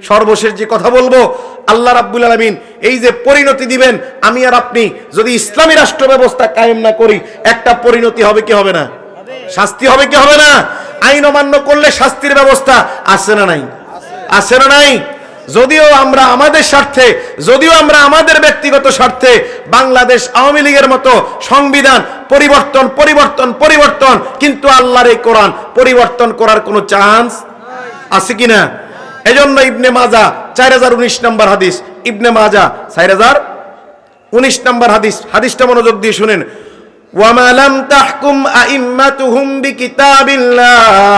সর্বশেষ যে কথা বলবো, আল্লাহ রাব্বুল আলামিন এই যে পরিণতি দিবেন, আমি আর আপনি যদি ইসলামী রাষ্ট্র ব্যবস্থা কায়েম না করি, একটা পরিণতি হবে কি হবে না? শাস্তি হবে কি হবে না? আইন অমান্য করলে শাস্তির ব্যবস্থা আছে না নাই? আছে না নাই? যদিও আমরা আমাদের স্বার্থে, যদিও আমরা আমাদের ব্যক্তিগত স্বার্থে বাংলাদেশ আওয়ামী লীগের মতো সংবিধান পরিবর্তন পরিবর্তন পরিবর্তন, কিন্তু আল্লাহর এই কোরআন পরিবর্তন করার কোনো চান্স আছে কিনা? এজন্য ইবনে মাজাহ 4019 নম্বর হাদিস, ইবনে মাজাহ 4019 নম্বর হাদিস, হাদিসটা মনোযোগ দিয়ে শুনেন। ওয়ামা লাম তাহকুম আইম্মাতুহুম বিকিতাবিল্লাহ,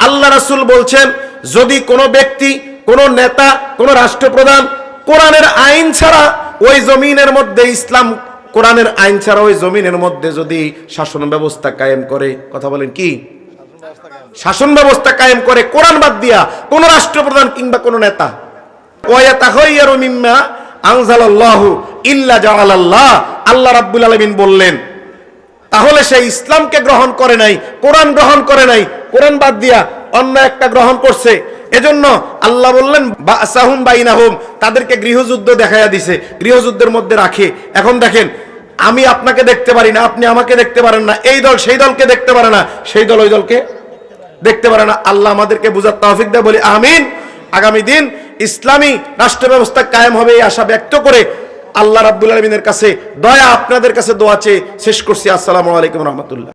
আল্লাহ রাসূল বলছেন, যদি কোনো ব্যক্তি, কোন নেতা, কোন রাষ্ট্রপ্রধান কোরআনের আইন ছাড়া ওই জমিনের মধ্যে, ইসলাম কোরআনের আইন ছাড়া ওই জমিনের মধ্যে যদি শাসন ব্যবস্থা কায়েম করে, কথা বলেন কি? শাসন ব্যবস্থা কায়েম করে কোরআন বাদ দিয়া, কোন রাষ্ট্রপ্রধান কিংবা কোন নেতা, ওয়ায়াতাখায়্যারু মিম্মা আনজালাল্লাহু ইল্লা জাআলাল্লাহ, আল্লাহ রাব্বুল আলামিন বললেন, তাহলে সে ইসলামকে গ্রহণ করে নাই, কোরআন গ্রহণ করে নাই, কোরআন বাদ দিয়া অন্য একটা গ্রহণ করছে। এজন্য আল্লাহ বললেন বাসাহুম বাইনাহুম, তাদেরকে গৃহযুদ্ধ দেখাইয়া দিছে, গৃহযুদ্ধের মধ্যে রাখে। এখন দেখেন, আমি আপনাকে দেখতে পারি না, আপনি আমাকে দেখতে পারেন না, এই দল সেই দলকে দেখতে পারে না, সেই দল ওই দলকে দেখতে পারে না। আল্লাহ আমাদেরকে বুঝার তৌফিক দেয়, বলি আমিন। আগামী দিন ইসলামী রাষ্ট্র ব্যবস্থা কায়েম হবে এই আশা ব্যক্ত করে আল্লাহ রাব্বুল আলামিনের কাছে দয়া, আপনাদের কাছে দোয়া চেয়ে শেষ করছি। আসসালামু আলাইকুম রহমতুল্লাহ।